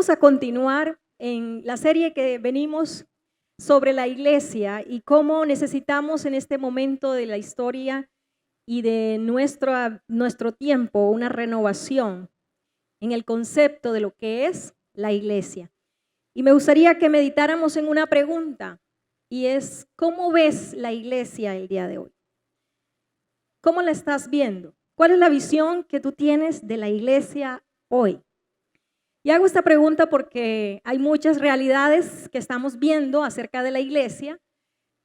vamos a continuar en la serie que venimos sobre la iglesia y cómo necesitamos en este momento de la historia y de nuestro tiempo una renovación en el concepto de lo que es la iglesia. Y me gustaría que meditáramos en una pregunta y es, ¿cómo ves la iglesia el día de hoy? ¿Cómo la estás viendo? ¿Cuál es la visión que tú tienes de la iglesia hoy? Y hago esta pregunta porque hay muchas realidades que estamos viendo acerca de la iglesia.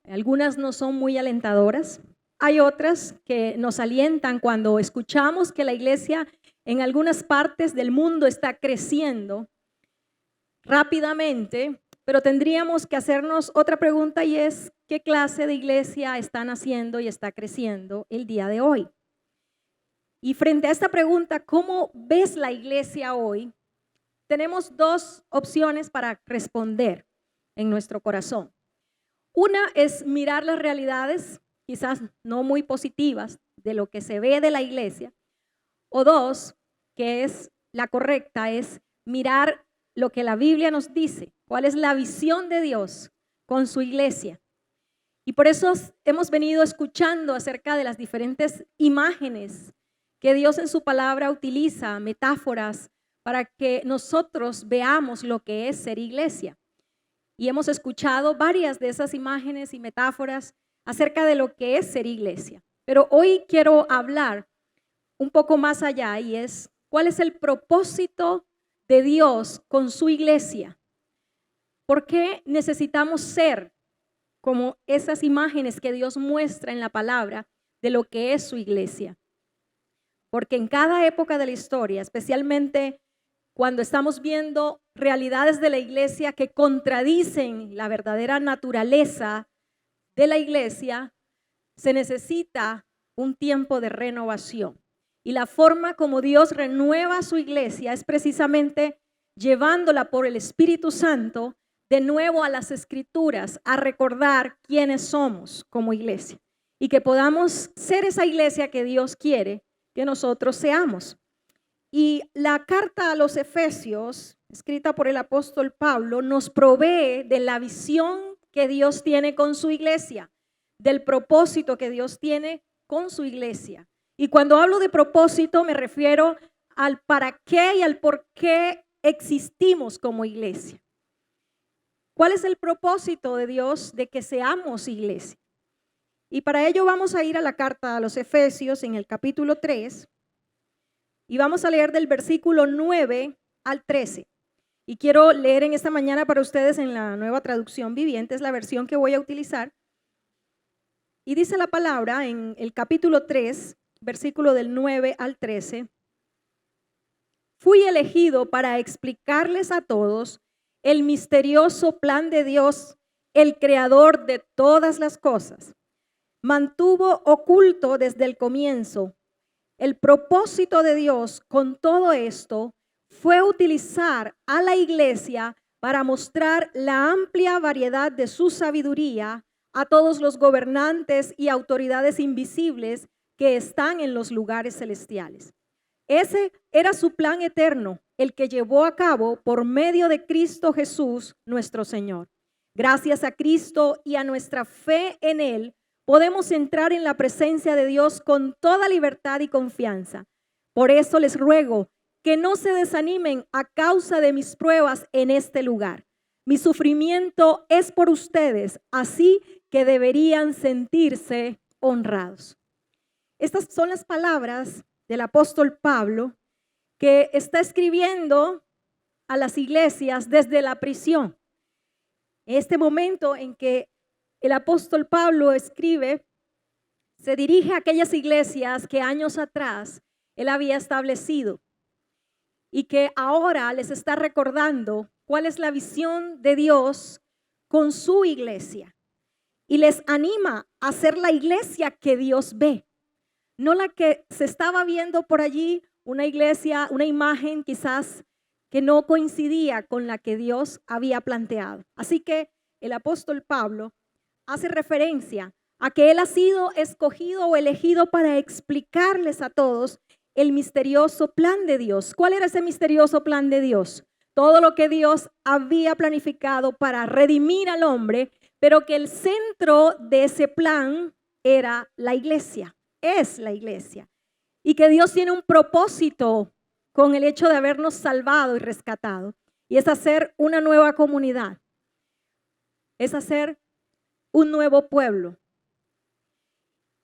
Algunas no son muy alentadoras. Hay otras que nos alientan cuando escuchamos que la iglesia en algunas partes del mundo está creciendo rápidamente, pero tendríamos que hacernos otra pregunta y es, ¿qué clase de iglesia está naciendo y está creciendo el día de hoy? Y frente a esta pregunta, ¿cómo ves la iglesia hoy? Tenemos dos opciones para responder en nuestro corazón. Una es mirar las realidades, quizás no muy positivas, de lo que se ve de la iglesia. O dos, que es la correcta, es mirar lo que la Biblia nos dice, cuál es la visión de Dios con su iglesia. Y por eso hemos venido escuchando acerca de las diferentes imágenes que Dios en su palabra utiliza, metáforas, para que nosotros veamos lo que es ser iglesia. Y hemos escuchado varias de esas imágenes y metáforas acerca de lo que es ser iglesia. Pero hoy quiero hablar un poco más allá y es, ¿cuál es el propósito de Dios con su iglesia? ¿Por qué necesitamos ser como esas imágenes que Dios muestra en la palabra de lo que es su iglesia? Porque en cada época de la historia, especialmente cuando estamos viendo realidades de la iglesia que contradicen la verdadera naturaleza de la iglesia, se necesita un tiempo de renovación. Y la forma como Dios renueva su iglesia es precisamente llevándola por el Espíritu Santo de nuevo a las Escrituras, a recordar quiénes somos como iglesia y que podamos ser esa iglesia que Dios quiere que nosotros seamos. Y la carta a los Efesios, escrita por el apóstol Pablo, nos provee de la visión que Dios tiene con su iglesia, del propósito que Dios tiene con su iglesia. Y cuando hablo de propósito me refiero al para qué y al por qué existimos como iglesia. ¿Cuál es el propósito de Dios de que seamos iglesia? Y para ello vamos a ir a la carta a los Efesios en el capítulo 3 y vamos a leer del versículo 9 al 13. Y quiero leer en esta mañana para ustedes en la Nueva Traducción Viviente, es la versión que voy a utilizar. Y dice la palabra en el capítulo 3, versículo del 9 al 13. Fui elegido para explicarles a todos el misterioso plan de Dios, el creador de todas las cosas. Mantuvo oculto desde el comienzo. El propósito de Dios con todo esto fue utilizar a la iglesia para mostrar la amplia variedad de su sabiduría a todos los gobernantes y autoridades invisibles que están en los lugares celestiales. Ese era su plan eterno, el que llevó a cabo por medio de Cristo Jesús, nuestro Señor. Gracias a Cristo y a nuestra fe en Él, podemos entrar en la presencia de Dios con toda libertad y confianza. Por eso les ruego que no se desanimen a causa de mis pruebas en este lugar. Mi sufrimiento es por ustedes, así que deberían sentirse honrados. Estas son las palabras del apóstol Pablo que está escribiendo a las iglesias desde la prisión. En este momento en que el apóstol Pablo escribe, se dirige a aquellas iglesias que años atrás él había establecido y que ahora les está recordando cuál es la visión de Dios con su iglesia y les anima a ser la iglesia que Dios ve, no la que se estaba viendo por allí, una iglesia, una imagen quizás que no coincidía con la que Dios había planteado. Así que el apóstol Pablo hace referencia a que él ha sido escogido o elegido para explicarles a todos el misterioso plan de Dios. ¿Cuál era ese misterioso plan de Dios? todo lo que Dios había planificado para redimir al hombre, pero que el centro de ese plan era la iglesia, es la iglesia. Y que Dios tiene un propósito con el hecho de habernos salvado y rescatado. Y es hacer una nueva comunidad, es hacer un nuevo pueblo.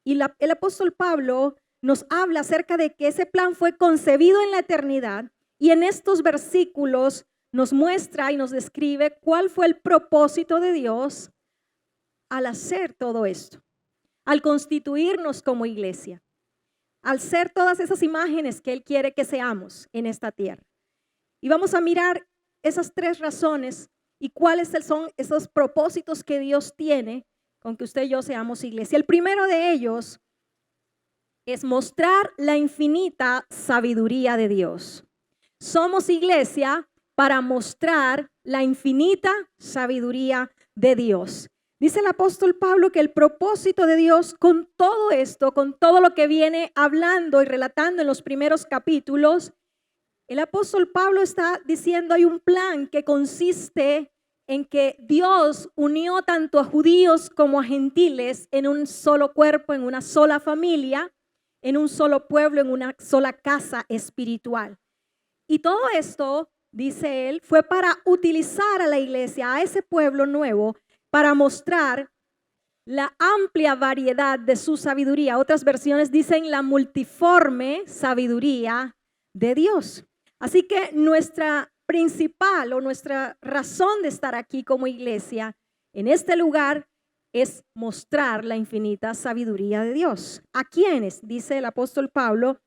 Y el apóstol Pablo nos habla acerca de que ese plan fue concebido en la eternidad y en estos versículos nos muestra y nos describe cuál fue el propósito de Dios al hacer todo esto, al constituirnos como iglesia, al ser todas esas imágenes que Él quiere que seamos en esta tierra. Y vamos a mirar esas tres razones y cuáles son esos propósitos que Dios tiene con que usted y yo seamos iglesia. El primero de ellos es mostrar la infinita sabiduría de Dios. Somos iglesia para mostrar la infinita sabiduría de Dios. Dice el apóstol Pablo que el propósito de Dios con todo esto, con todo lo que viene hablando y relatando en los primeros capítulos, el apóstol Pablo está diciendo hay un plan que consiste en que Dios unió tanto a judíos como a gentiles en un solo cuerpo, en una sola familia, en un solo pueblo, en una sola casa espiritual. Y todo esto, dice él, fue para utilizar a la iglesia, a ese pueblo nuevo, para mostrar la amplia variedad de su sabiduría. Otras versiones dicen la multiforme sabiduría de Dios. Así que nuestra principal o nuestra razón de estar aquí como iglesia en este lugar es mostrar la infinita sabiduría de Dios. ¿A quiénes? Dice el apóstol Pablo,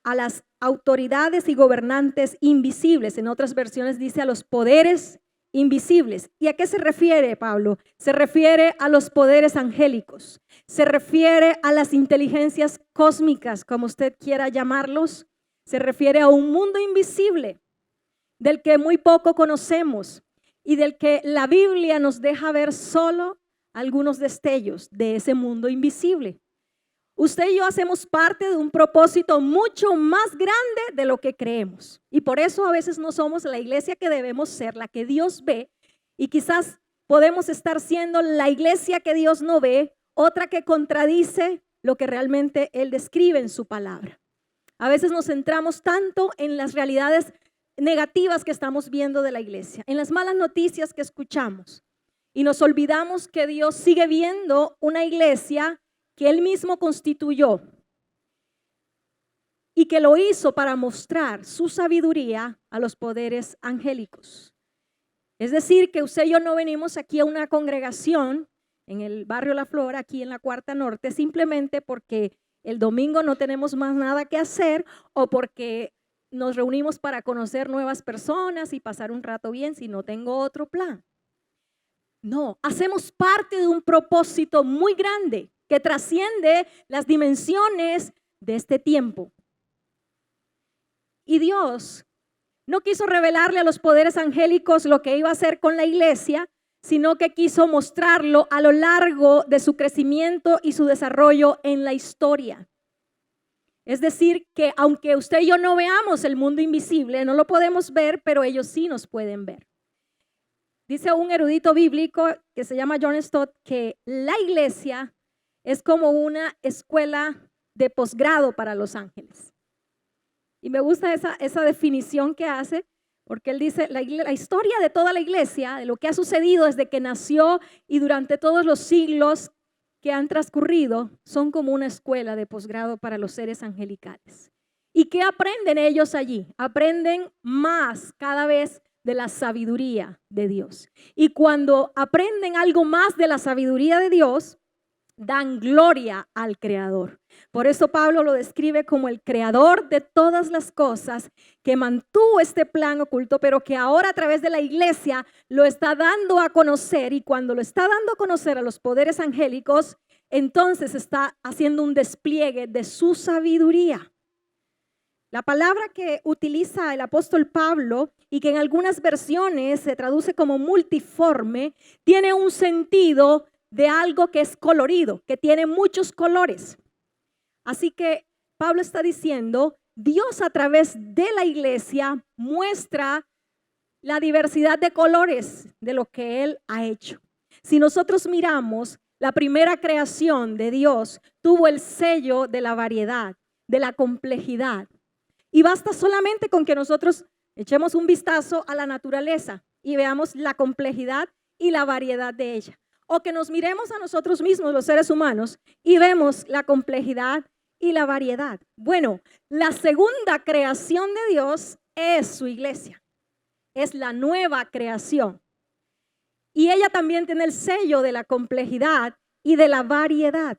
a las autoridades y gobernantes invisibles. En otras versiones dice a los poderes invisibles. ¿Y a qué se refiere Pablo? Se refiere a los poderes angélicos. Se refiere a las inteligencias cósmicas, como usted quiera llamarlos. Se refiere a un mundo invisible del que muy poco conocemos y del que la Biblia nos deja ver solo algunos destellos de ese mundo invisible. Usted y yo hacemos parte de un propósito mucho más grande de lo que creemos. Y por eso a veces no somos la iglesia que debemos ser, la que Dios ve. Y quizás podemos estar siendo la iglesia que Dios no ve, otra que contradice lo que realmente Él describe en su palabra. A veces nos centramos tanto en las realidades negativas que estamos viendo de la iglesia, en las malas noticias que escuchamos. Y nos olvidamos que Dios sigue viendo una iglesia que Él mismo constituyó y que lo hizo para mostrar su sabiduría a los poderes angélicos. Es decir, que usted y yo no venimos aquí a una congregación en el barrio La Flor, aquí en la Cuarta Norte, simplemente porque el domingo no tenemos más nada que hacer o porque nos reunimos para conocer nuevas personas y pasar un rato bien si no tengo otro plan. No, hacemos parte de un propósito muy grande que trasciende las dimensiones de este tiempo. Y Dios no quiso revelarle a los poderes angélicos lo que iba a hacer con la iglesia, sino que quiso mostrarlo a lo largo de su crecimiento y su desarrollo en la historia. Es decir, que aunque usted y yo no veamos el mundo invisible, no lo podemos ver, pero ellos sí nos pueden ver. Dice un erudito bíblico que se llama John Stott que la iglesia es como una escuela de posgrado para los ángeles. Y me gusta esa definición que hace, porque él dice, la historia de toda la iglesia, de lo que ha sucedido desde que nació y durante todos los siglos que han transcurrido, son como una escuela de posgrado para los seres angelicales. ¿Y qué aprenden ellos allí? Aprenden más cada vez de la sabiduría de Dios. Y cuando aprenden algo más de la sabiduría de Dios, dan gloria al Creador. Por eso Pablo lo describe como el creador de todas las cosas, que mantuvo este plan oculto, pero que ahora a través de la iglesia lo está dando a conocer. Y cuando lo está dando a conocer a los poderes angélicos, entonces está haciendo un despliegue de su sabiduría. La palabra que utiliza el apóstol Pablo y que en algunas versiones se traduce como multiforme, tiene un sentido de algo que es colorido, que tiene muchos colores. Así que Pablo está diciendo, Dios a través de la iglesia muestra la diversidad de colores de lo que Él ha hecho. Si nosotros miramos, la primera creación de Dios tuvo el sello de la variedad, de la complejidad. Y basta solamente con que nosotros echemos un vistazo a la naturaleza y veamos la complejidad y la variedad de ella. O que nos miremos a nosotros mismos, los seres humanos, y vemos la complejidad y la variedad. Bueno, la segunda creación de Dios es su iglesia. Es la nueva creación. Y ella también tiene el sello de la complejidad y de la variedad.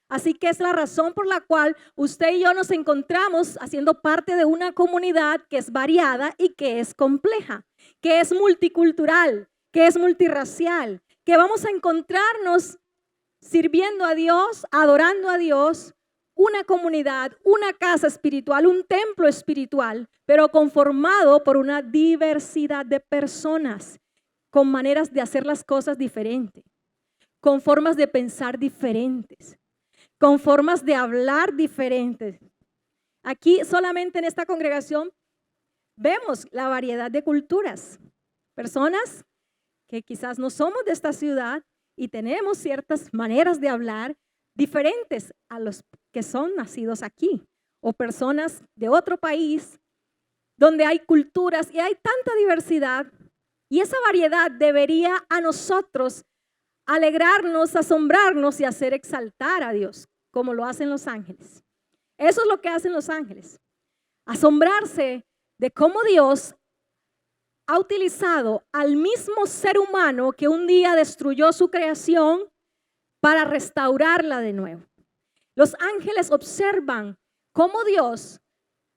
Así que es la razón por la cual usted y yo nos encontramos haciendo parte de una comunidad que es variada y que es compleja, que es multicultural, que es multirracial, que vamos a encontrarnos sirviendo a Dios, adorando a Dios, una comunidad, una casa espiritual, un templo espiritual, pero conformado por una diversidad de personas, con maneras de hacer las cosas diferentes, con formas de pensar diferentes, con formas de hablar diferentes. Aquí solamente en esta congregación vemos la variedad de culturas, personas que quizás no somos de esta ciudad y tenemos ciertas maneras de hablar diferentes a los que son nacidos aquí, o personas de otro país donde hay culturas y hay tanta diversidad, y esa variedad debería a nosotros alegrarnos, asombrarnos y hacer exaltar a Dios, como lo hacen los ángeles. Eso es lo que hacen los ángeles, asombrarse de cómo Dios ha utilizado al mismo ser humano que un día destruyó su creación para restaurarla de nuevo. Los ángeles observan cómo Dios,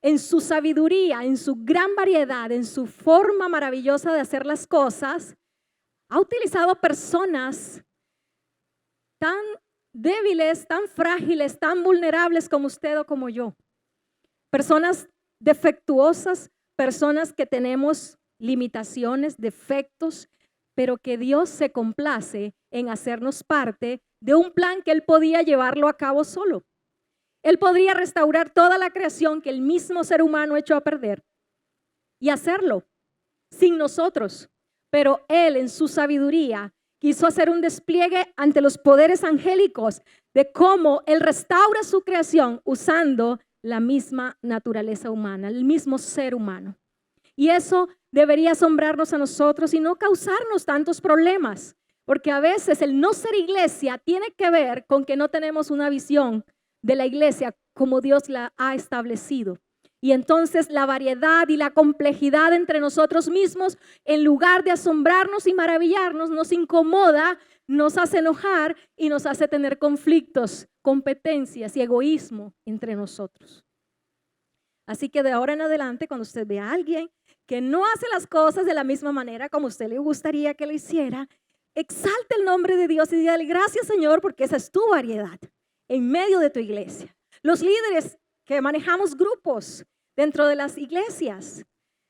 en su sabiduría, en su gran variedad, en su forma maravillosa de hacer las cosas, ha utilizado personas tan débiles, tan frágiles, tan vulnerables como usted o como yo. Personas defectuosas, personas que tenemos limitaciones, defectos, pero que Dios se complace en hacernos parte de un plan que Él podía llevarlo a cabo solo. Él podría restaurar toda la creación que el mismo ser humano echó a perder y hacerlo sin nosotros. Pero Él en su sabiduría quiso hacer un despliegue ante los poderes angélicos de cómo Él restaura su creación usando la misma naturaleza humana, el mismo ser humano. Y eso debería asombrarnos a nosotros y no causarnos tantos problemas, porque a veces el no ser iglesia tiene que ver con que no tenemos una visión de la iglesia como Dios la ha establecido. Y entonces la variedad y la complejidad entre nosotros mismos, en lugar de asombrarnos y maravillarnos, nos incomoda, nos hace enojar y nos hace tener conflictos, competencias y egoísmo entre nosotros. Así que de ahora en adelante, cuando usted ve a alguien que no hace las cosas de la misma manera como a usted le gustaría que lo hiciera, exalte el nombre de Dios y dígale gracias, Señor, porque esa es tu variedad en medio de tu iglesia. Los líderes que manejamos grupos dentro de las iglesias,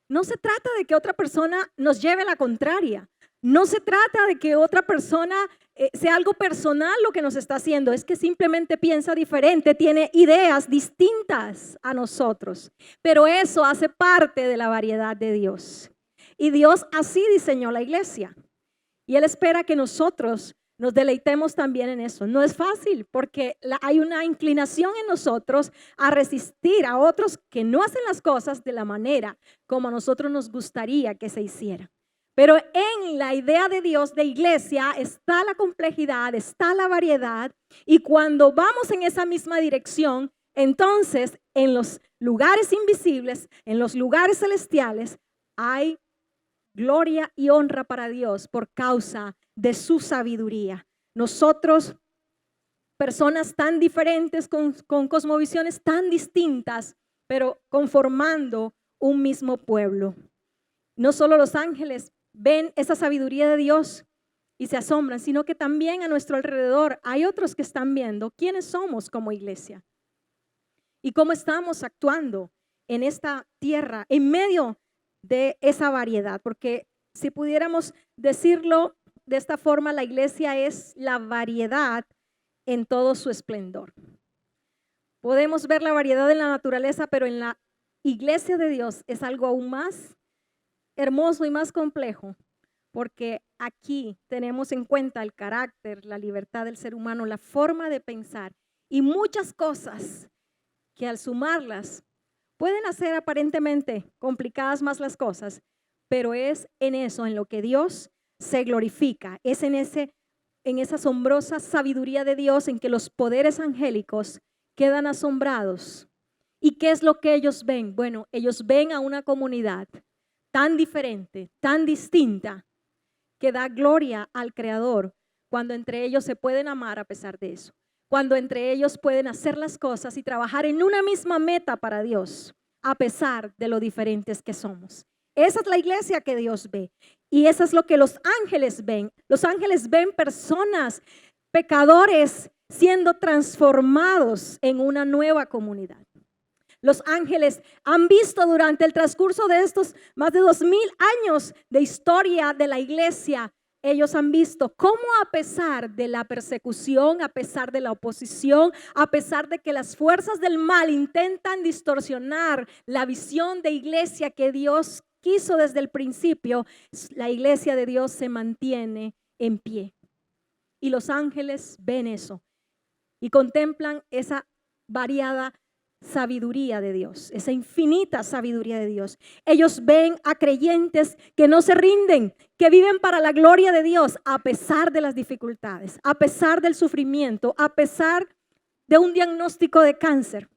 no se trata de que otra persona nos lleve la contraria, no se trata de que otra persona sea algo personal lo que nos está haciendo, es que simplemente piensa diferente, tiene ideas distintas a nosotros, pero eso hace parte de la variedad de Dios. Y Dios así diseñó la iglesia y Él espera que nosotros nos deleitemos también en eso. No es fácil porque hay una inclinación en nosotros a resistir a otros que no hacen las cosas de la manera como a nosotros nos gustaría que se hiciera. Pero en la idea de Dios de iglesia está la complejidad, está la variedad, y cuando vamos en esa misma dirección, entonces en los lugares invisibles, en los lugares celestiales, hay gloria y honra para Dios por causa de su sabiduría. Nosotros, personas tan diferentes, con cosmovisiones tan distintas, pero conformando un mismo pueblo. No solo los ángeles ven esa sabiduría de Dios y se asombran, sino que también a nuestro alrededor hay otros que están viendo quiénes somos como iglesia y cómo estamos actuando en esta tierra en medio de esa variedad, porque si pudiéramos decirlo de esta forma, la iglesia es la variedad en todo su esplendor. Podemos ver la variedad en la naturaleza, pero en la iglesia de Dios es algo aún más hermoso y más complejo, porque aquí tenemos en cuenta el carácter, la libertad del ser humano, la forma de pensar y muchas cosas que al sumarlas pueden hacer aparentemente complicadas más las cosas, pero es en eso en lo que Dios se glorifica, es en esa asombrosa sabiduría de Dios en que los poderes angélicos quedan asombrados. ¿Y qué es lo que ellos ven? Bueno, ellos ven a una comunidad tan diferente, tan distinta, que da gloria al Creador cuando entre ellos se pueden amar a pesar de eso, cuando entre ellos pueden hacer las cosas y trabajar en una misma meta para Dios, a pesar de lo diferentes que somos. Esa es la iglesia que Dios ve y eso es lo que los ángeles ven. Los ángeles ven personas, pecadores, siendo transformados en una nueva comunidad. Los ángeles han visto durante el transcurso de estos más de 2000 años de historia de la iglesia, ellos han visto cómo a pesar de la persecución, a pesar de la oposición, a pesar de que las fuerzas del mal intentan distorsionar la visión de iglesia que Dios quiso desde el principio, la iglesia de Dios se mantiene en pie. Y los ángeles ven eso y contemplan esa variada sabiduría de Dios, esa infinita sabiduría de Dios. Ellos ven a creyentes que no se rinden, que viven para la gloria de Dios a pesar de las dificultades, a pesar del sufrimiento, a pesar de un diagnóstico de cáncer.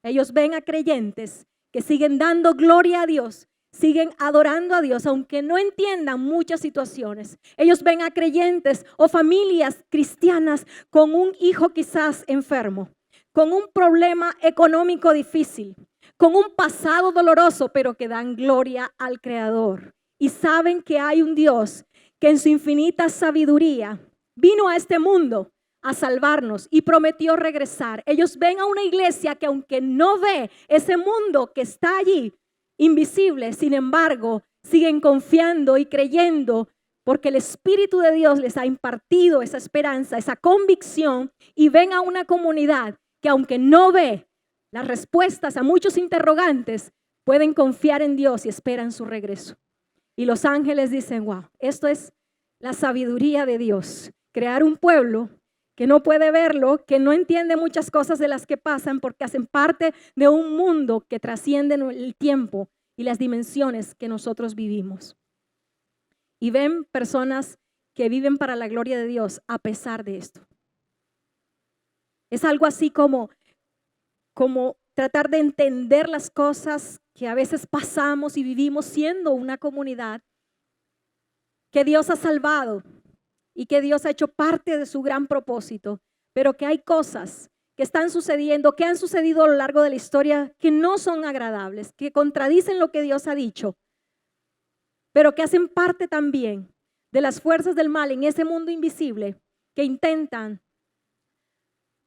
Ellos ven a creyentes que siguen dando gloria a Dios, siguen adorando a Dios, aunque no entiendan muchas situaciones. Ellos ven a creyentes o familias cristianas con un hijo quizás enfermo, con un problema económico difícil, con un pasado doloroso, pero que dan gloria al Creador. Y saben que hay un Dios que en su infinita sabiduría vino a este mundo a salvarnos y prometió regresar. Ellos ven a una iglesia que aunque no ve ese mundo que está allí, invisible, sin embargo, siguen confiando y creyendo porque el Espíritu de Dios les ha impartido esa esperanza, esa convicción y ven a una comunidad que aunque no ve las respuestas a muchos interrogantes, pueden confiar en Dios y esperan su regreso. Y los ángeles dicen, wow, esto es la sabiduría de Dios. Crear un pueblo que no puede verlo, que no entiende muchas cosas de las que pasan porque hacen parte de un mundo que trasciende el tiempo y las dimensiones que nosotros vivimos. Y ven personas que viven para la gloria de Dios a pesar de esto. Es algo así como tratar de entender las cosas que a veces pasamos y vivimos siendo una comunidad que Dios ha salvado y que Dios ha hecho parte de su gran propósito, pero que hay cosas que están sucediendo, que han sucedido a lo largo de la historia que no son agradables, que contradicen lo que Dios ha dicho, pero que hacen parte también de las fuerzas del mal en ese mundo invisible que intentan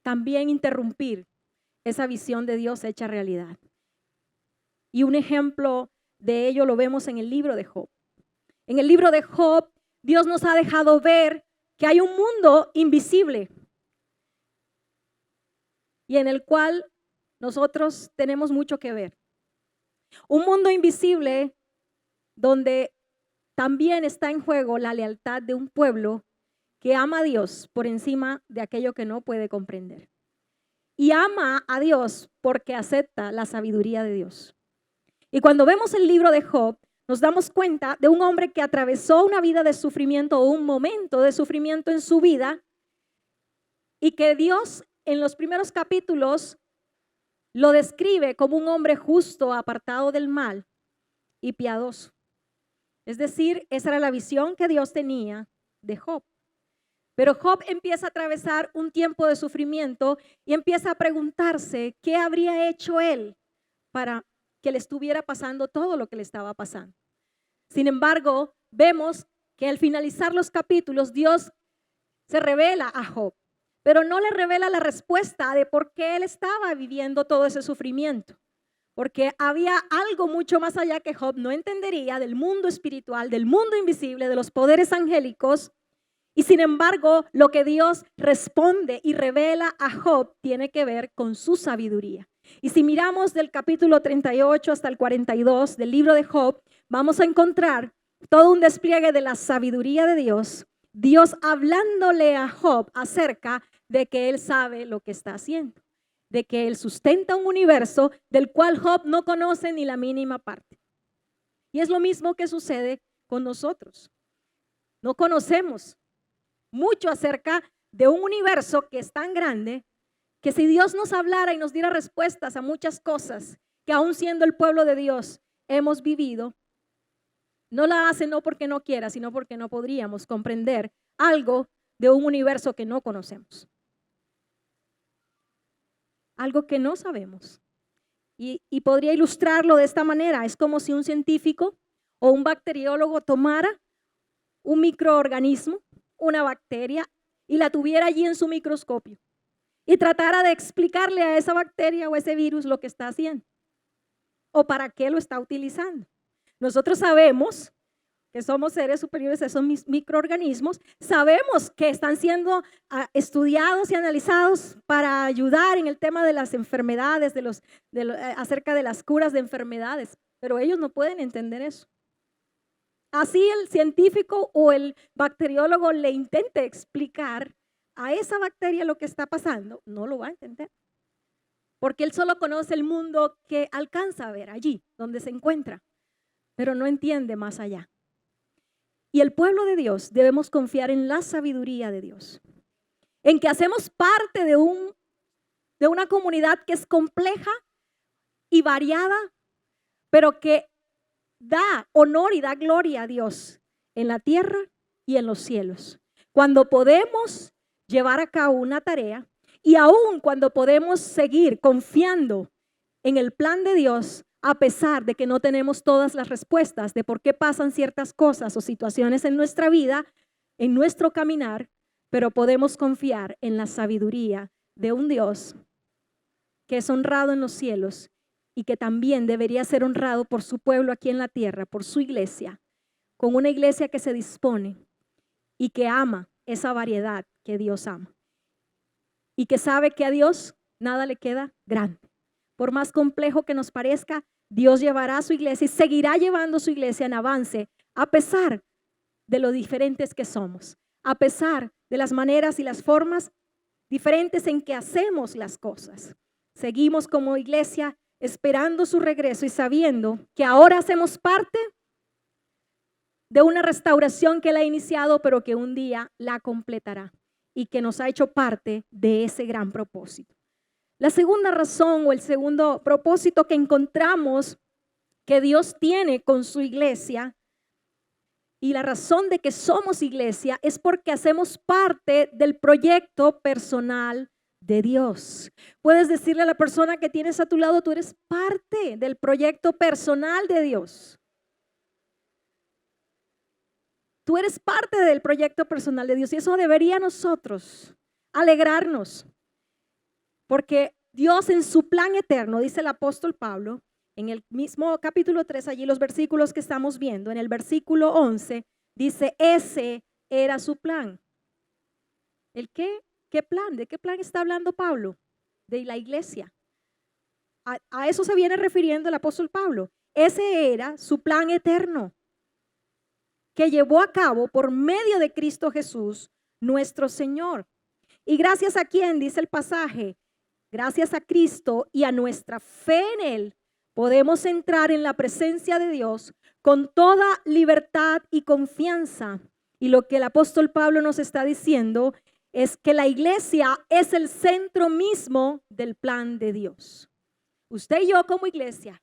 también interrumpir esa visión de Dios hecha realidad. Y un ejemplo de ello lo vemos en el libro de Job. En el libro de Job, Dios nos ha dejado ver que hay un mundo invisible y en el cual nosotros tenemos mucho que ver. Un mundo invisible donde también está en juego la lealtad de un pueblo que ama a Dios por encima de aquello que no puede comprender. Y ama a Dios porque acepta la sabiduría de Dios. Y cuando vemos el libro de Job, nos damos cuenta de un hombre que atravesó una vida de sufrimiento o un momento de sufrimiento en su vida y que Dios en los primeros capítulos lo describe como un hombre justo, apartado del mal y piadoso. Es decir, esa era la visión que Dios tenía de Job. Pero Job empieza a atravesar un tiempo de sufrimiento y empieza a preguntarse qué habría hecho él para que le estuviera pasando todo lo que le estaba pasando. Sin embargo, vemos que al finalizar los capítulos, Dios se revela a Job, pero no le revela la respuesta de por qué él estaba viviendo todo ese sufrimiento. Porque había algo mucho más allá que Job no entendería del mundo espiritual, del mundo invisible, de los poderes angélicos. Y sin embargo, lo que Dios responde y revela a Job tiene que ver con su sabiduría. Y si miramos del capítulo 38 hasta el 42 del libro de Job, vamos a encontrar todo un despliegue de la sabiduría de Dios, Dios hablándole a Job acerca de que él sabe lo que está haciendo, de que él sustenta un universo del cual Job no conoce ni la mínima parte. Y es lo mismo que sucede con nosotros. No conocemos mucho acerca de un universo que es tan grande que si Dios nos hablara y nos diera respuestas a muchas cosas que aún siendo el pueblo de Dios hemos vivido, no la hace no porque no quiera, sino porque no podríamos comprender algo de un universo que no conocemos. Algo que no sabemos. Y podría ilustrarlo de esta manera. Es como si un científico o un bacteriólogo tomara un microorganismo, una bacteria, y la tuviera allí en su microscopio y tratara de explicarle a esa bacteria o ese virus lo que está haciendo o para qué lo está utilizando. Nosotros sabemos que somos seres superiores a esos microorganismos, sabemos que están siendo estudiados y analizados para ayudar en el tema de las enfermedades, acerca de las curas de enfermedades, pero ellos no pueden entender eso. Así el científico o el bacteriólogo le intente explicar a esa bacteria lo que está pasando, no lo va a entender. Porque él solo conoce el mundo que alcanza a ver allí, donde se encuentra, pero no entiende más allá. Y el pueblo de Dios debemos confiar en la sabiduría de Dios, en que hacemos parte de una comunidad que es compleja y variada, pero que da honor y da gloria a Dios en la tierra y en los cielos. Cuando podemos llevar a cabo una tarea y aún cuando podemos seguir confiando en el plan de Dios, a pesar de que no tenemos todas las respuestas de por qué pasan ciertas cosas o situaciones en nuestra vida, en nuestro caminar, pero podemos confiar en la sabiduría de un Dios que es honrado en los cielos y que también debería ser honrado por su pueblo aquí en la tierra, por su iglesia, con una iglesia que se dispone y que ama esa variedad que Dios ama y que sabe que a Dios nada le queda grande. Por más complejo que nos parezca, Dios llevará a su iglesia y seguirá llevando su iglesia en avance a pesar de lo diferentes que somos, a pesar de las maneras y las formas diferentes en que hacemos las cosas. Seguimos como iglesia esperando su regreso y sabiendo que ahora hacemos parte de una restauración que Él ha iniciado, pero que un día la completará y que nos ha hecho parte de ese gran propósito. La segunda razón o el segundo propósito que encontramos que Dios tiene con su iglesia y la razón de que somos iglesia es porque hacemos parte del proyecto personal de Dios. Puedes decirle a la persona que tienes a tu lado, tú eres parte del proyecto personal de Dios. Tú eres parte del proyecto personal de Dios y eso debería nosotros alegrarnos. Porque Dios en su plan eterno, dice el apóstol Pablo, en el mismo capítulo 3, allí los versículos que estamos viendo, en el versículo 11, dice, ese era su plan. ¿El qué? ¿Qué plan? ¿De qué plan está hablando Pablo? De la iglesia. A eso se viene refiriendo el apóstol Pablo. Ese era su plan eterno, que llevó a cabo por medio de Cristo Jesús, nuestro Señor. Y gracias a quién, dice el pasaje, gracias a Cristo y a nuestra fe en Él, podemos entrar en la presencia de Dios con toda libertad y confianza. Y lo que el apóstol Pablo nos está diciendo es que la iglesia es el centro mismo del plan de Dios. Usted y yo como iglesia,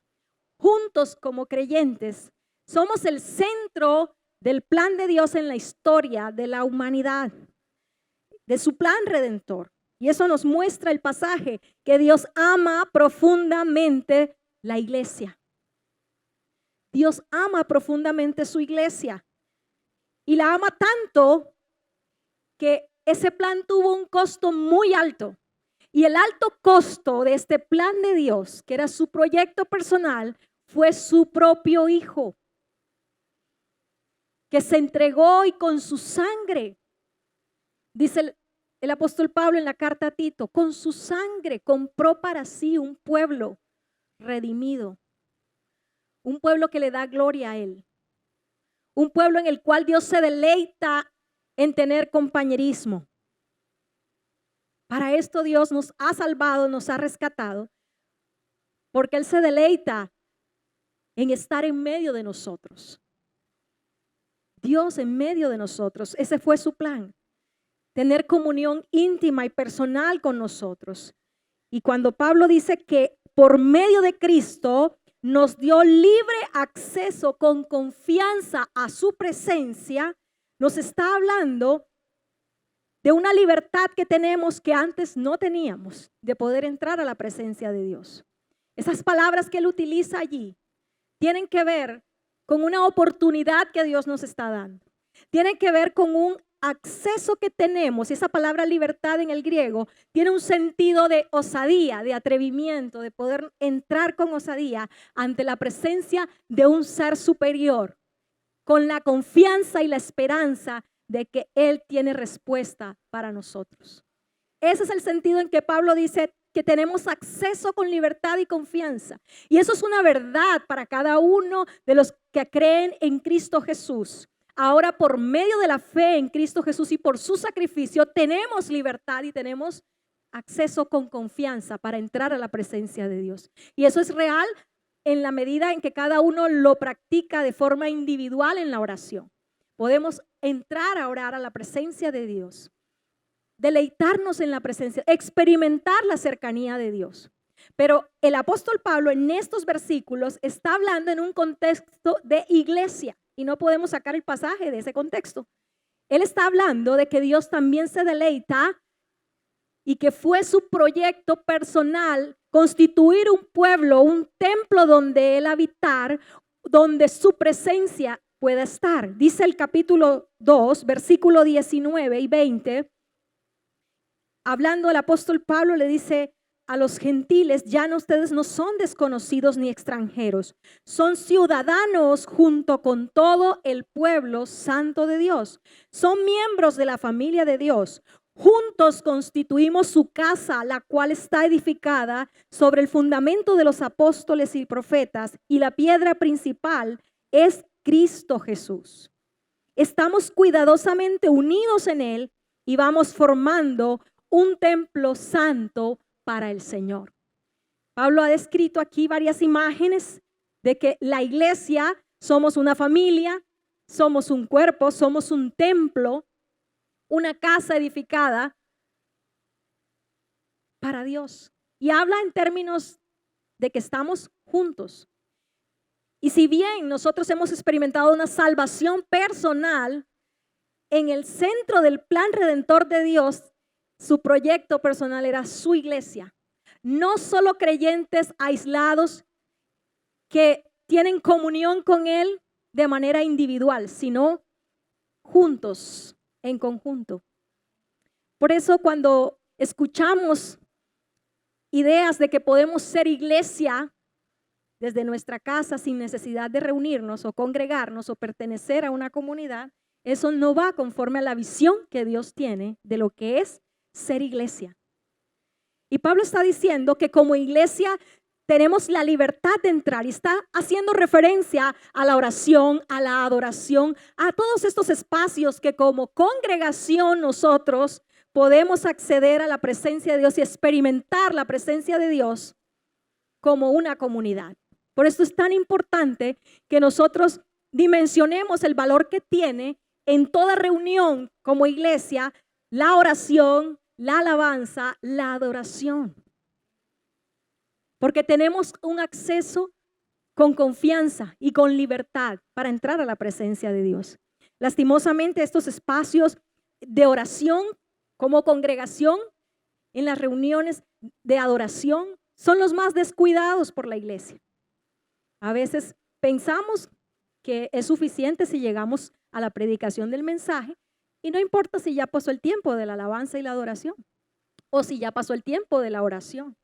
juntos como creyentes, somos el centro del plan de Dios en la historia de la humanidad, de su plan redentor. Y eso nos muestra el pasaje que Dios ama profundamente la iglesia. Dios ama profundamente su iglesia y la ama tanto que ese plan tuvo un costo muy alto. Y el alto costo de este plan de Dios, que era su proyecto personal, fue su propio Hijo, que se entregó y con su sangre, dice el apóstol Pablo en la carta a Tito, con su sangre compró para sí un pueblo redimido, un pueblo que le da gloria a Él, un pueblo en el cual Dios se deleita en tener compañerismo. Para esto Dios nos ha salvado, nos ha rescatado, porque Él se deleita en estar en medio de nosotros. Dios en medio de nosotros, ese fue su plan, tener comunión íntima y personal con nosotros. Y cuando Pablo dice que por medio de Cristo nos dio libre acceso con confianza a su presencia, nos está hablando de una libertad que tenemos que antes no teníamos, de poder entrar a la presencia de Dios. Esas palabras que él utiliza allí tienen que ver con una oportunidad que Dios nos está dando. Tienen que ver con un acceso que tenemos. Y esa palabra libertad en el griego tiene un sentido de osadía, de atrevimiento, de poder entrar con osadía ante la presencia de un ser superior, con la confianza y la esperanza de que Él tiene respuesta para nosotros. Ese es el sentido en que Pablo dice que tenemos acceso con libertad y confianza. Y eso es una verdad para cada uno de los que creen en Cristo Jesús. Ahora, por medio de la fe en Cristo Jesús y por su sacrificio, tenemos libertad y tenemos acceso con confianza para entrar a la presencia de Dios. Y eso es real en la medida en que cada uno lo practica de forma individual en la oración. Podemos entrar a orar a la presencia de Dios, deleitarnos en la presencia, experimentar la cercanía de Dios. Pero el apóstol Pablo en estos versículos está hablando en un contexto de iglesia y no podemos sacar el pasaje de ese contexto. Él está hablando de que Dios también se deleita y que fue su proyecto personal constituir un pueblo, un templo donde Él habitar, donde su presencia pueda estar. Dice el capítulo 2, versículo 19 y 20, hablando el apóstol Pablo le dice a los gentiles, ya no, ustedes no son desconocidos ni extranjeros, son ciudadanos junto con todo el pueblo santo de Dios, son miembros de la familia de Dios. Juntos constituimos su casa, la cual está edificada sobre el fundamento de los apóstoles y profetas, y la piedra principal es Cristo Jesús. Estamos cuidadosamente unidos en Él y vamos formando un templo santo para el Señor. Pablo ha descrito aquí varias imágenes de que la iglesia somos una familia, somos un cuerpo, somos un templo, una casa edificada para Dios. Y habla en términos de que estamos juntos. Y si bien nosotros hemos experimentado una salvación personal, en el centro del plan redentor de Dios, su proyecto personal era su iglesia. No solo creyentes aislados que tienen comunión con Él de manera individual, sino juntos, en conjunto. Por eso cuando escuchamos ideas de que podemos ser iglesia desde nuestra casa sin necesidad de reunirnos o congregarnos o pertenecer a una comunidad, eso no va conforme a la visión que Dios tiene de lo que es ser iglesia. Y Pablo está diciendo que como iglesia tenemos la libertad de entrar y está haciendo referencia a la oración, a la adoración, a todos estos espacios que como congregación nosotros podemos acceder a la presencia de Dios y experimentar la presencia de Dios como una comunidad. Por esto es tan importante que nosotros dimensionemos el valor que tiene en toda reunión como iglesia la oración, la alabanza, la adoración. Porque tenemos un acceso con confianza y con libertad para entrar a la presencia de Dios. Lastimosamente, estos espacios de oración como congregación en las reuniones de adoración son los más descuidados por la iglesia. A veces pensamos que es suficiente si llegamos a la predicación del mensaje y no importa si ya pasó el tiempo de la alabanza y la adoración o si ya pasó el tiempo de la oración.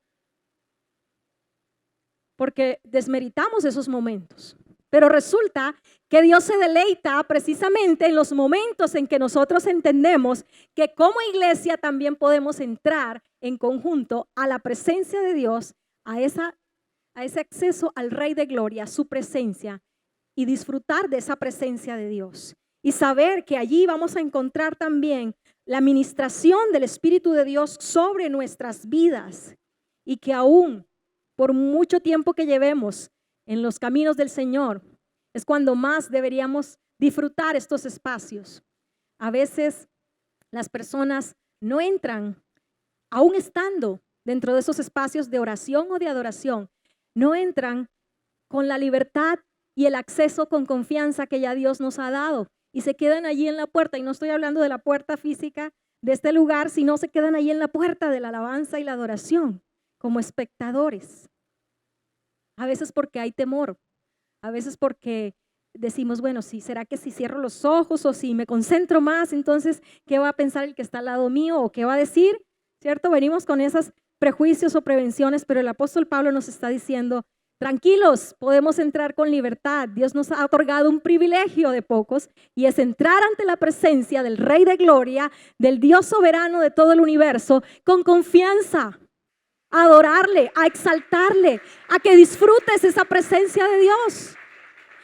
Porque desmeritamos esos momentos. Pero resulta que Dios se deleita precisamente en los momentos en que nosotros entendemos que como iglesia también podemos entrar en conjunto a la presencia de Dios, a esa a ese acceso al Rey de Gloria, a su presencia, y disfrutar de esa presencia de Dios. Y saber que allí vamos a encontrar también la ministración del Espíritu de Dios sobre nuestras vidas. Y que aún por mucho tiempo que llevemos en los caminos del Señor, es cuando más deberíamos disfrutar estos espacios. A veces las personas no entran, aún estando dentro de esos espacios de oración o de adoración, no entran con la libertad y el acceso con confianza que ya Dios nos ha dado y se quedan allí en la puerta. Y no estoy hablando de la puerta física de este lugar, sino se quedan allí en la puerta de la alabanza y la adoración como espectadores. A veces porque hay temor, a veces porque decimos, bueno, sí, ¿será que si cierro los ojos o si me concentro más, entonces qué va a pensar el que está al lado mío o qué va a decir? ¿Cierto? Venimos con esos prejuicios o prevenciones, pero el apóstol Pablo nos está diciendo, tranquilos, podemos entrar con libertad. Dios nos ha otorgado un privilegio de pocos y es entrar ante la presencia del Rey de Gloria, del Dios soberano de todo el universo, con confianza, a adorarle, a exaltarle, a que disfrutes esa presencia de Dios.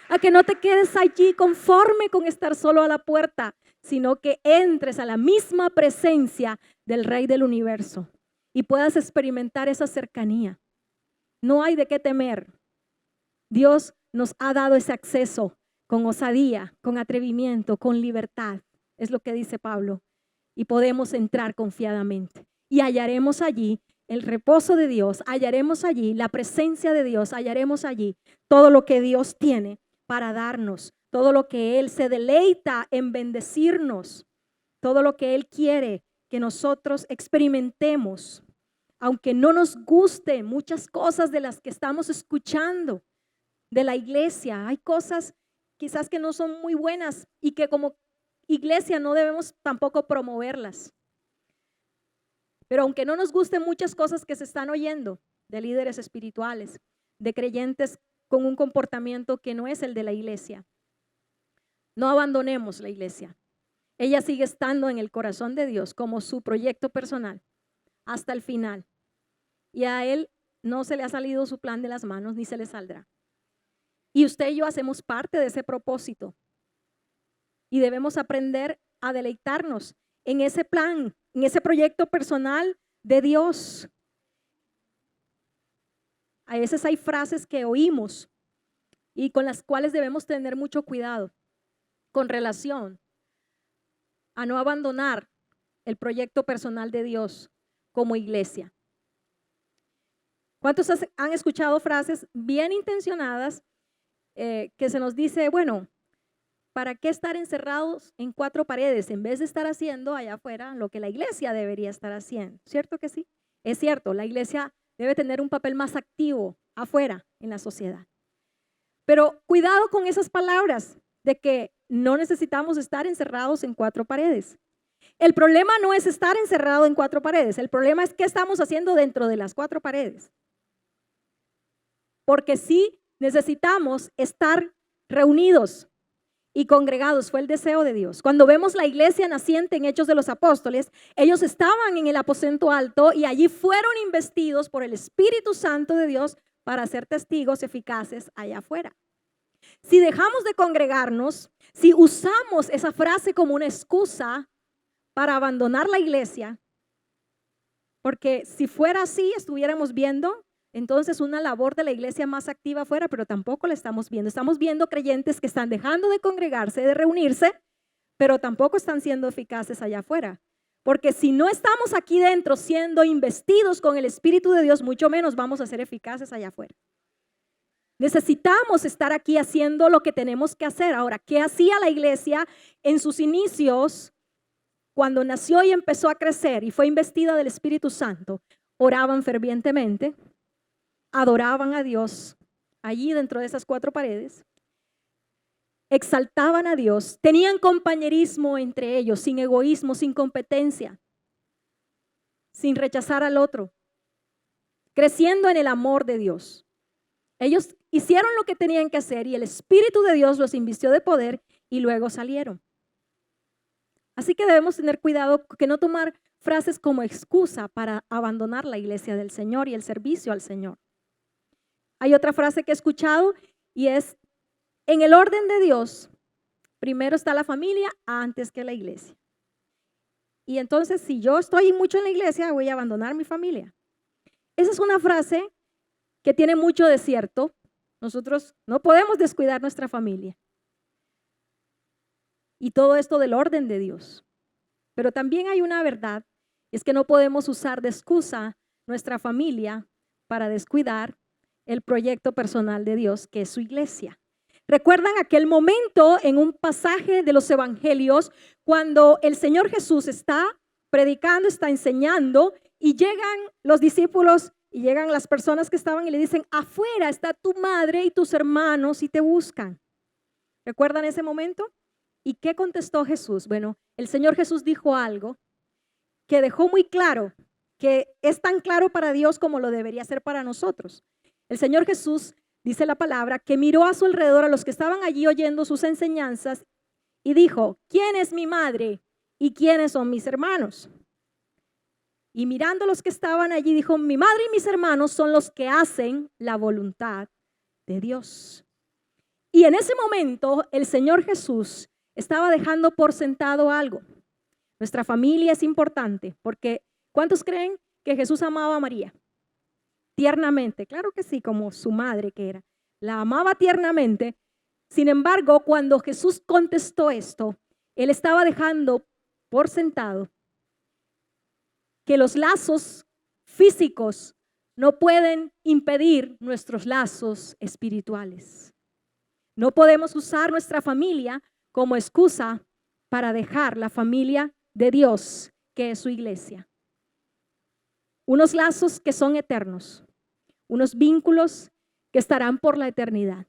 A que no te quedes allí conforme con estar solo a la puerta, sino que entres a la misma presencia del Rey del universo y puedas experimentar esa cercanía. No hay de qué temer. Dios nos ha dado ese acceso con osadía, con atrevimiento, con libertad. Es lo que dice Pablo. Y podemos entrar confiadamente. Y hallaremos allí el reposo de Dios, hallaremos allí la presencia de Dios, hallaremos allí todo lo que Dios tiene para darnos, todo lo que Él se deleita en bendecirnos, todo lo que Él quiere que nosotros experimentemos, aunque no nos guste muchas cosas de las que estamos escuchando de la iglesia. Hay cosas quizás que no son muy buenas y que como iglesia no debemos tampoco promoverlas. Pero aunque no nos gusten muchas cosas que se están oyendo de líderes espirituales, de creyentes con un comportamiento que no es el de la iglesia, no abandonemos la iglesia. Ella sigue estando en el corazón de Dios como su proyecto personal hasta el final. Y a Él no se le ha salido su plan de las manos ni se le saldrá. Y usted y yo hacemos parte de ese propósito. Y debemos aprender a deleitarnos en ese plan, en ese proyecto personal de Dios. A veces hay frases que oímos y con las cuales debemos tener mucho cuidado con relación a no abandonar el proyecto personal de Dios como iglesia. ¿Cuántos han escuchado frases bien intencionadas que se nos dice, bueno, ¿para qué estar encerrados en cuatro paredes en vez de estar haciendo allá afuera lo que la iglesia debería estar haciendo? ¿Cierto que sí? Es cierto, la iglesia debe tener un papel más activo afuera en la sociedad. Pero cuidado con esas palabras de que no necesitamos estar encerrados en cuatro paredes. El problema no es estar encerrado en cuatro paredes, el problema es qué estamos haciendo dentro de las cuatro paredes. Porque sí necesitamos estar reunidos y congregados, fue el deseo de Dios. Cuando vemos la iglesia naciente en Hechos de los Apóstoles, ellos estaban en el aposento alto y allí fueron investidos por el Espíritu Santo de Dios para ser testigos eficaces allá afuera. Si dejamos de congregarnos, si usamos esa frase como una excusa para abandonar la iglesia, porque si fuera así, estuviéramos viendo entonces una labor de la iglesia más activa afuera, pero tampoco la estamos viendo. Estamos viendo creyentes que están dejando de congregarse, de reunirse, pero tampoco están siendo eficaces allá afuera. Porque si no estamos aquí dentro siendo investidos con el Espíritu de Dios, mucho menos vamos a ser eficaces allá afuera. Necesitamos estar aquí haciendo lo que tenemos que hacer. Ahora, ¿qué hacía la iglesia en sus inicios cuando nació y empezó a crecer y fue investida del Espíritu Santo? Oraban fervientemente, adoraban a Dios allí dentro de esas cuatro paredes, exaltaban a Dios, tenían compañerismo entre ellos, sin egoísmo, sin competencia, sin rechazar al otro, creciendo en el amor de Dios. Ellos hicieron lo que tenían que hacer y el Espíritu de Dios los invistió de poder y luego salieron. Así que debemos tener cuidado que no tomar frases como excusa para abandonar la iglesia del Señor y el servicio al Señor. Hay otra frase que he escuchado y es, en el orden de Dios, primero está la familia antes que la iglesia. Y entonces, si yo estoy mucho en la iglesia, voy a abandonar mi familia. Esa es una frase que tiene mucho de cierto. Nosotros no podemos descuidar nuestra familia. Y todo esto del orden de Dios. Pero también hay una verdad, es que no podemos usar de excusa nuestra familia para descuidar el proyecto personal de Dios, que es su iglesia. ¿Recuerdan aquel momento en un pasaje de los evangelios cuando el Señor Jesús está predicando, está enseñando y llegan los discípulos y llegan las personas que estaban y le dicen, afuera está tu madre y tus hermanos y te buscan? ¿Recuerdan ese momento? ¿Y qué contestó Jesús? Bueno, el Señor Jesús dijo algo que dejó muy claro, que es tan claro para Dios como lo debería ser para nosotros. El Señor Jesús, dice la palabra, que miró a su alrededor a los que estaban allí oyendo sus enseñanzas y dijo, ¿quién es mi madre y quiénes son mis hermanos? Y mirando a los que estaban allí, dijo, mi madre y mis hermanos son los que hacen la voluntad de Dios. Y en ese momento, el Señor Jesús estaba dejando por sentado algo. Nuestra familia es importante, porque ¿cuántos creen que Jesús amaba a María? Tiernamente, claro que sí, como su madre que era. La amaba tiernamente. Sin embargo, cuando Jesús contestó esto, Él estaba dejando por sentado que los lazos físicos no pueden impedir nuestros lazos espirituales. No podemos usar nuestra familia como excusa para dejar la familia de Dios, que es su iglesia. Unos lazos que son eternos, unos vínculos que estarán por la eternidad.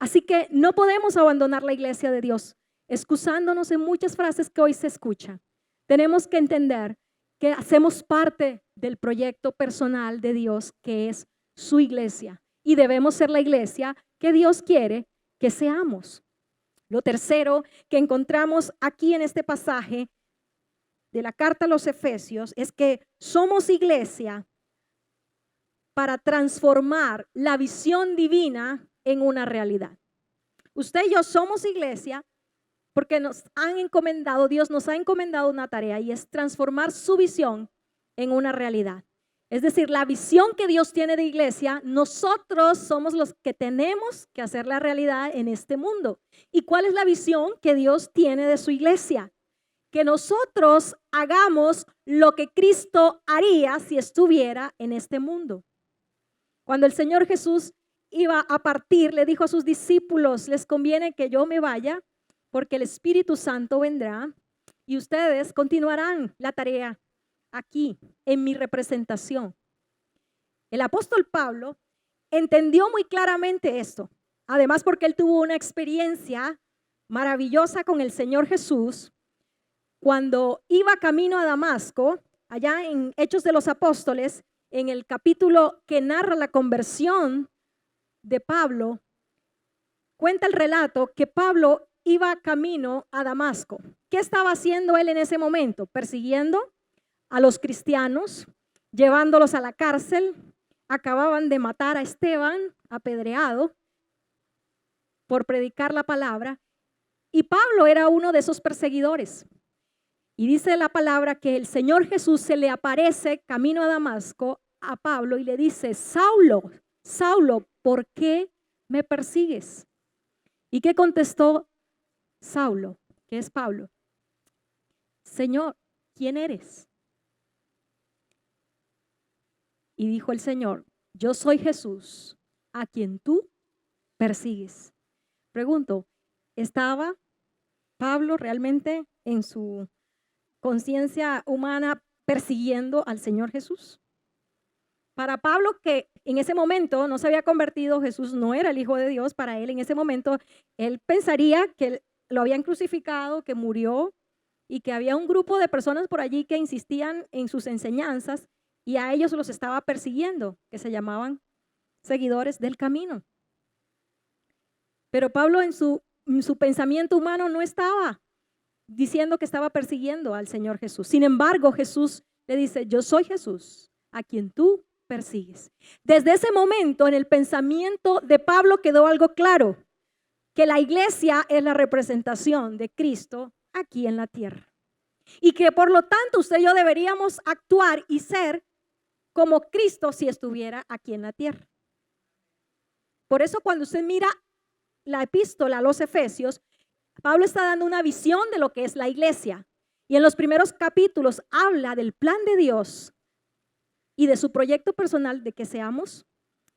Así que no podemos abandonar la iglesia de Dios, excusándonos en muchas frases que hoy se escuchan. Tenemos que entender que hacemos parte del proyecto personal de Dios, que es su iglesia, y debemos ser la iglesia que Dios quiere que seamos. Lo tercero que encontramos aquí en este pasaje de la carta a los Efesios es que somos iglesia para transformar la visión divina en una realidad. Usted y yo somos iglesia porque Dios nos ha encomendado una tarea y es transformar su visión en una realidad. Es decir, la visión que Dios tiene de iglesia, nosotros somos los que tenemos que hacer la realidad en este mundo. ¿Y cuál es la visión que Dios tiene de su iglesia? Que nosotros hagamos lo que Cristo haría si estuviera en este mundo. Cuando el Señor Jesús iba a partir, le dijo a sus discípulos, les conviene que yo me vaya porque el Espíritu Santo vendrá y ustedes continuarán la tarea aquí en mi representación. El apóstol Pablo entendió muy claramente esto, además porque él tuvo una experiencia maravillosa con el Señor Jesús cuando iba camino a Damasco, allá en Hechos de los Apóstoles, en el capítulo que narra la conversión de Pablo, cuenta el relato que Pablo iba camino a Damasco. ¿Qué estaba haciendo él en ese momento? Persiguiendo a los cristianos, llevándolos a la cárcel. Acababan de matar a Esteban, apedreado, por predicar la palabra. Y Pablo era uno de esos perseguidores. Y dice la palabra que el Señor Jesús se le aparece camino a Damasco a Pablo y le dice, Saulo, Saulo, ¿por qué me persigues? ¿Y qué contestó Saulo, que es Pablo? Señor, ¿quién eres? Y dijo el Señor, yo soy Jesús, a quien tú persigues. Pregunto, ¿estaba Pablo realmente en su conciencia humana persiguiendo al Señor Jesús? Para Pablo, que en ese momento no se había convertido, Jesús no era el Hijo de Dios, para él en ese momento, él pensaría que lo habían crucificado, que murió y que había un grupo de personas por allí que insistían en sus enseñanzas y a ellos los estaba persiguiendo, que se llamaban seguidores del camino. Pero Pablo en su pensamiento humano no estaba diciendo que estaba persiguiendo al Señor Jesús. Sin embargo, Jesús le dice, yo soy Jesús, a quien tú persigues. Desde ese momento, en el pensamiento de Pablo quedó algo claro, que la iglesia es la representación de Cristo aquí en la tierra. Y que por lo tanto usted y yo deberíamos actuar y ser como Cristo si estuviera aquí en la tierra. Por eso cuando usted mira la epístola a los Efesios, Pablo está dando una visión de lo que es la iglesia. Y en los primeros capítulos habla del plan de Dios y de su proyecto personal de que seamos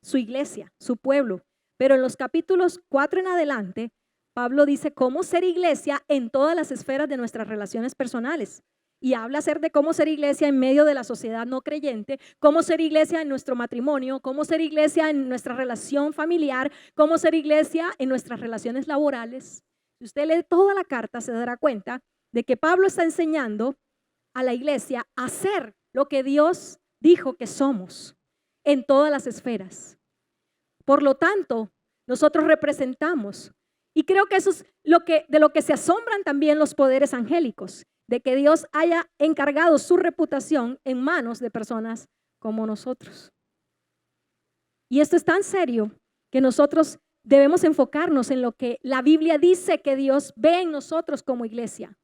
su iglesia, su pueblo. Pero en los capítulos 4 en adelante, Pablo dice cómo ser iglesia en todas las esferas de nuestras relaciones personales. Y habla de cómo ser iglesia en medio de la sociedad no creyente, cómo ser iglesia en nuestro matrimonio, cómo ser iglesia en nuestra relación familiar, cómo ser iglesia en nuestras relaciones laborales. Si usted lee toda la carta, se dará cuenta de que Pablo está enseñando a la iglesia a ser lo que Dios dijo que somos en todas las esferas. Por lo tanto, nosotros representamos, y creo que eso es de lo que se asombran también los poderes angélicos, de que Dios haya encargado su reputación en manos de personas como nosotros. Y esto es tan serio que nosotros debemos enfocarnos en lo que la Biblia dice que Dios ve en nosotros como iglesia.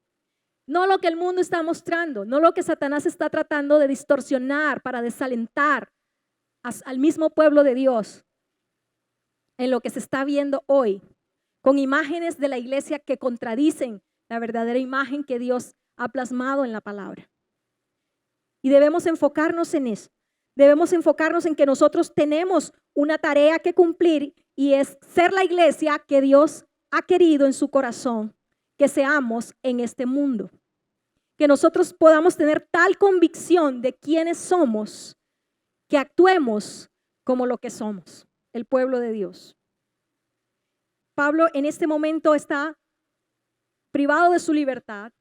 No lo que el mundo está mostrando, no lo que Satanás está tratando de distorsionar para desalentar al mismo pueblo de Dios en lo que se está viendo hoy, con imágenes de la iglesia que contradicen la verdadera imagen que Dios ha plasmado en la palabra. Y debemos enfocarnos en eso. Debemos enfocarnos en que nosotros tenemos una tarea que cumplir y es ser la iglesia que Dios ha querido en su corazón que seamos en este mundo. Que nosotros podamos tener tal convicción de quiénes somos que actuemos como lo que somos, el pueblo de Dios. Pablo en este momento está privado de su libertad.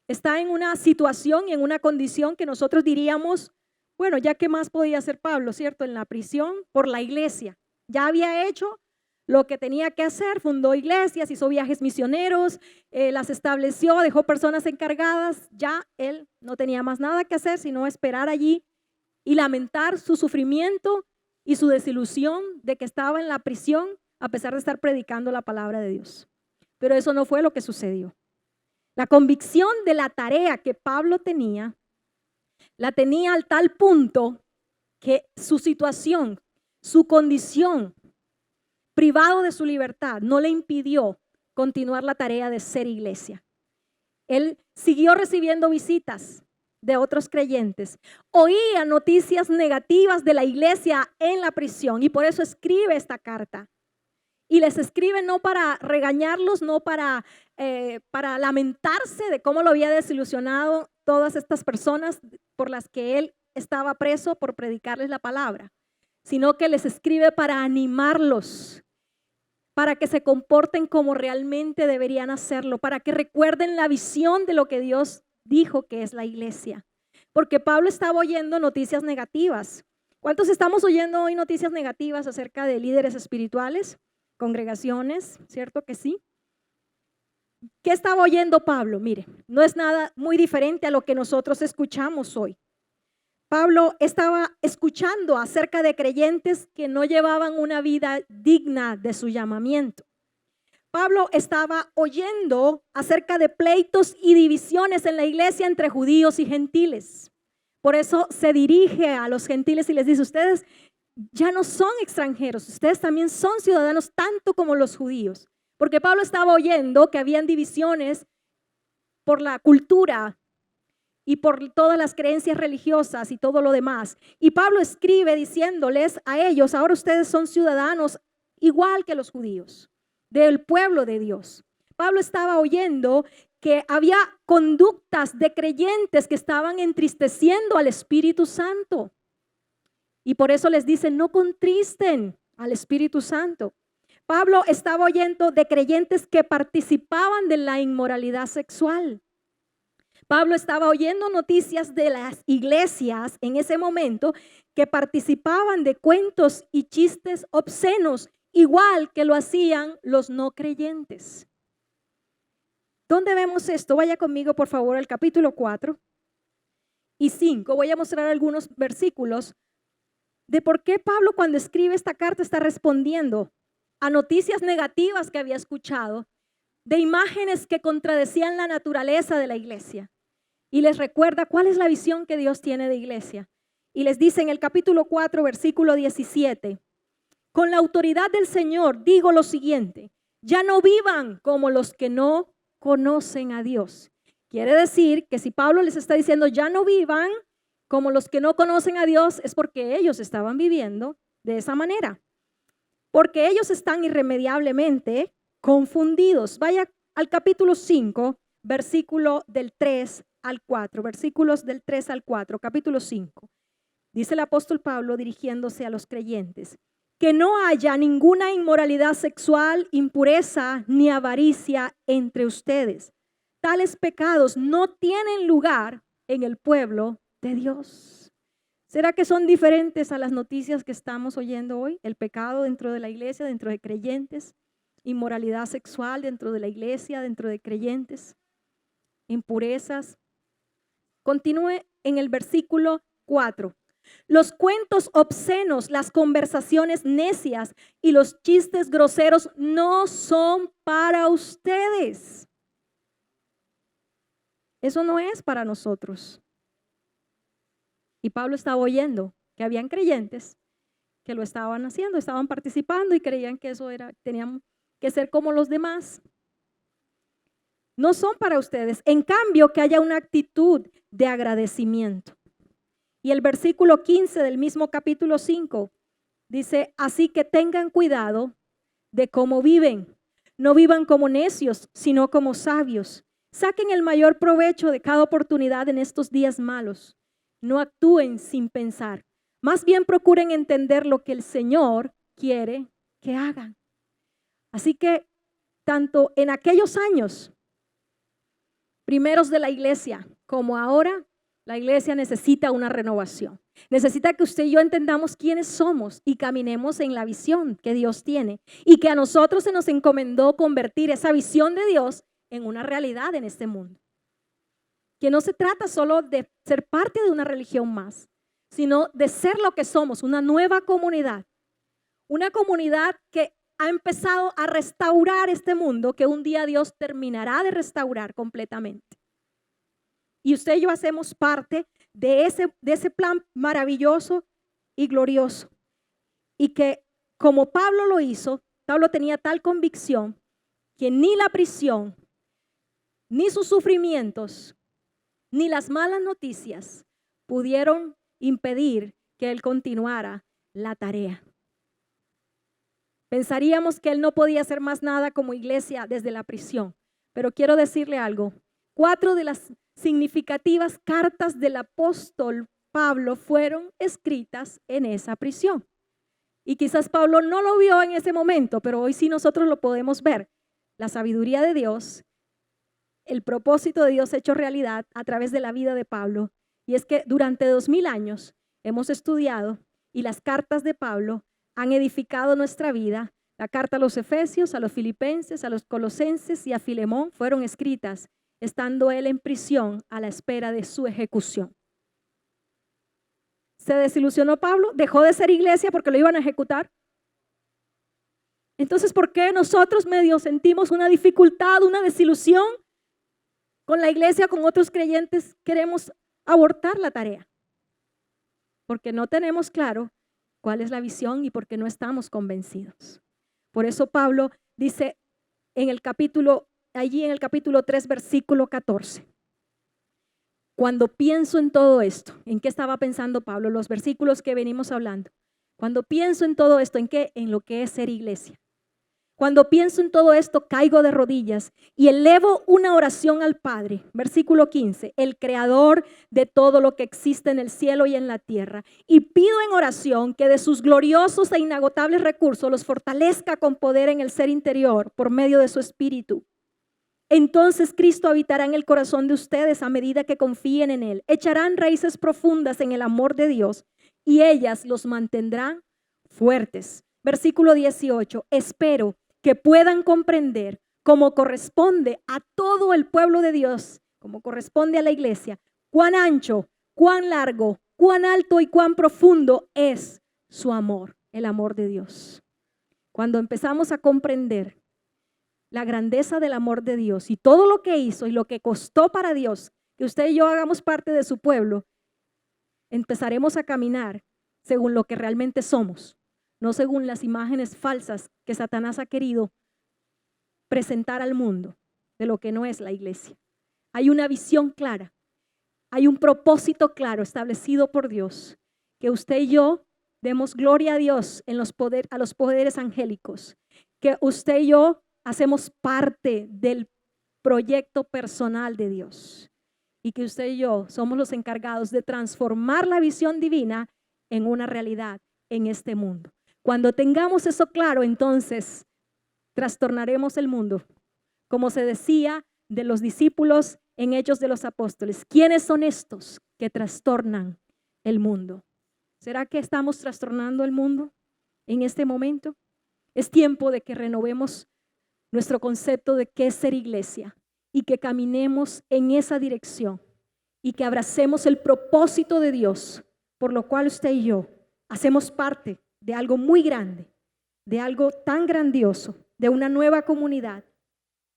Está en una situación y en una condición que nosotros diríamos, bueno, ya qué más podía hacer Pablo, ¿cierto? En la prisión por la iglesia. Ya había hecho lo que tenía que hacer, fundó iglesias, hizo viajes misioneros, las estableció, dejó personas encargadas. Ya él no tenía más nada que hacer sino esperar allí y lamentar su sufrimiento y su desilusión de que estaba en la prisión a pesar de estar predicando la palabra de Dios. Pero eso no fue lo que sucedió. La convicción de la tarea que Pablo tenía, la tenía al tal punto que su situación, su condición, privado de su libertad, no le impidió continuar la tarea de ser iglesia. Él siguió recibiendo visitas de otros creyentes, oía noticias negativas de la iglesia en la prisión y por eso escribe esta carta. Y les escribe no para regañarlos, no para lamentarse de cómo lo había desilusionado todas estas personas por las que él estaba preso por predicarles la palabra, sino que les escribe para animarlos, para que se comporten como realmente deberían hacerlo, para que recuerden la visión de lo que Dios dijo que es la iglesia. Porque Pablo estaba oyendo noticias negativas. ¿Cuántos estamos oyendo hoy noticias negativas acerca de líderes espirituales? Congregaciones, ¿cierto que sí? ¿Qué estaba oyendo Pablo? Mire, no es nada muy diferente a lo que nosotros escuchamos hoy. Pablo estaba escuchando acerca de creyentes que no llevaban una vida digna de su llamamiento. Pablo estaba oyendo acerca de pleitos y divisiones en la iglesia entre judíos y gentiles. Por eso se dirige a los gentiles y les dice, ustedes ya no son extranjeros, ustedes también son ciudadanos tanto como los judíos. Porque Pablo estaba oyendo que habían divisiones por la cultura y por todas las creencias religiosas y todo lo demás. Y Pablo escribe diciéndoles a ellos, ahora ustedes son ciudadanos igual que los judíos, del pueblo de Dios. Pablo estaba oyendo que había conductas de creyentes que estaban entristeciendo al Espíritu Santo. Y por eso les dice, no contristen al Espíritu Santo. Pablo estaba oyendo de creyentes que participaban de la inmoralidad sexual. Pablo estaba oyendo noticias de las iglesias en ese momento que participaban de cuentos y chistes obscenos, igual que lo hacían los no creyentes. ¿Dónde vemos esto? Vaya conmigo, por favor, al capítulo 4 y 5. Voy a mostrar algunos versículos de por qué Pablo cuando escribe esta carta está respondiendo a noticias negativas que había escuchado, de imágenes que contradecían la naturaleza de la iglesia. Y les recuerda cuál es la visión que Dios tiene de iglesia. Y les dice en el capítulo 4, versículo 17, con la autoridad del Señor digo lo siguiente, ya no vivan como los que no conocen a Dios. Quiere decir que si Pablo les está diciendo ya no vivan como los que no conocen a Dios, es porque ellos estaban viviendo de esa manera. Porque ellos están irremediablemente confundidos. Vaya al capítulo 5, versículo del 3 al 4, versículos del 3 al 4, capítulo 5. Dice el apóstol Pablo dirigiéndose a los creyentes, que no haya ninguna inmoralidad sexual, impureza ni avaricia entre ustedes. Tales pecados no tienen lugar en el pueblo de Dios. ¿Será que son diferentes a las noticias que estamos oyendo hoy? El pecado dentro de la iglesia, dentro de creyentes, inmoralidad sexual dentro de la iglesia, dentro de creyentes, impurezas. Continúe en el versículo 4. Los cuentos obscenos, las conversaciones necias y los chistes groseros no son para ustedes. Eso no es para nosotros. Y Pablo estaba oyendo que habían creyentes que lo estaban haciendo, estaban participando y creían que eso era, tenían que ser como los demás. No son para ustedes. En cambio, que haya una actitud de agradecimiento. Y el versículo 15 del mismo capítulo 5 dice, así que tengan cuidado de cómo viven. No vivan como necios, sino como sabios. Saquen el mayor provecho de cada oportunidad en estos días malos. No actúen sin pensar. Más bien procuren entender lo que el Señor quiere que hagan. Así que tanto en aquellos años primeros de la iglesia como ahora, la iglesia necesita una renovación. Necesita que usted y yo entendamos quiénes somos y caminemos en la visión que Dios tiene. Y que a nosotros se nos encomendó convertir esa visión de Dios en una realidad en este mundo. Que no se trata solo de ser parte de una religión más, sino de ser lo que somos, una nueva comunidad. Una comunidad que ha empezado a restaurar este mundo que un día Dios terminará de restaurar completamente. Y usted y yo hacemos parte de ese plan maravilloso y glorioso. Y que como Pablo lo hizo, Pablo tenía tal convicción que ni la prisión, ni sus sufrimientos, ni las malas noticias pudieron impedir que él continuara la tarea. Pensaríamos que él no podía hacer más nada como iglesia desde la prisión, pero quiero decirle algo. 4 de las significativas cartas del apóstol Pablo fueron escritas en esa prisión. Y quizás Pablo no lo vio en ese momento, pero hoy sí nosotros lo podemos ver. La sabiduría de Dios, el propósito de Dios hecho realidad a través de la vida de Pablo. Y es que durante 2000 años hemos estudiado y las cartas de Pablo han edificado nuestra vida. La carta a los Efesios, a los Filipenses, a los Colosenses y a Filemón fueron escritas estando él en prisión a la espera de su ejecución. ¿Se desilusionó Pablo? ¿Dejó de ser iglesia porque lo iban a ejecutar? Entonces, ¿por qué nosotros medio sentimos una dificultad, una desilusión con la iglesia, con otros creyentes? Queremos abortar la tarea porque no tenemos claro cuál es la visión y porque no estamos convencidos. Por eso Pablo dice allí en el capítulo 3, versículo 14. Cuando pienso en todo esto, ¿en qué estaba pensando Pablo? Los versículos que venimos hablando. Cuando pienso en todo esto, ¿en qué? En lo que es ser iglesia. Cuando pienso en todo esto, caigo de rodillas y elevo una oración al Padre. Versículo 15, el creador de todo lo que existe en el cielo y en la tierra. Y pido en oración que de sus gloriosos e inagotables recursos los fortalezca con poder en el ser interior por medio de su espíritu. Entonces Cristo habitará en el corazón de ustedes a medida que confíen en Él. Echarán raíces profundas en el amor de Dios y ellas los mantendrán fuertes. Versículo 18, espero que puedan comprender como corresponde a todo el pueblo de Dios, como corresponde a la iglesia, cuán ancho, cuán largo, cuán alto y cuán profundo es su amor, el amor de Dios. Cuando empezamos a comprender la grandeza del amor de Dios y todo lo que hizo y lo que costó para Dios, que usted y yo hagamos parte de su pueblo, empezaremos a caminar según lo que realmente somos, no según las imágenes falsas que Satanás ha querido presentar al mundo de lo que no es la iglesia. Hay una visión clara, hay un propósito claro establecido por Dios, que usted y yo demos gloria a Dios a los poderes angélicos, que usted y yo hacemos parte del proyecto personal de Dios y que usted y yo somos los encargados de transformar la visión divina en una realidad en este mundo. Cuando tengamos eso claro, entonces trastornaremos el mundo, como se decía de los discípulos en Hechos de los Apóstoles. ¿Quiénes son estos que trastornan el mundo? ¿Será que estamos trastornando el mundo en este momento? Es tiempo de que renovemos nuestro concepto de qué es ser iglesia y que caminemos en esa dirección y que abracemos el propósito de Dios, por lo cual usted y yo hacemos parte de algo muy grande, de algo tan grandioso, de una nueva comunidad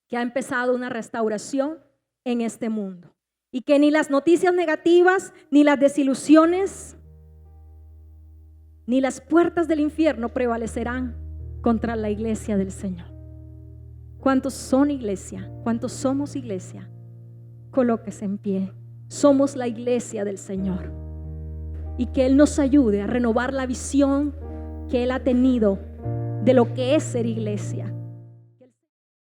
que ha empezado una restauración en este mundo. Y que ni las noticias negativas, ni las desilusiones, ni las puertas del infierno prevalecerán contra la iglesia del Señor. ¿Cuántos son iglesia? ¿Cuántos somos iglesia? Colóquese en pie. Somos la iglesia del Señor. Y que Él nos ayude a renovar la visión que Él ha tenido de lo que es ser iglesia.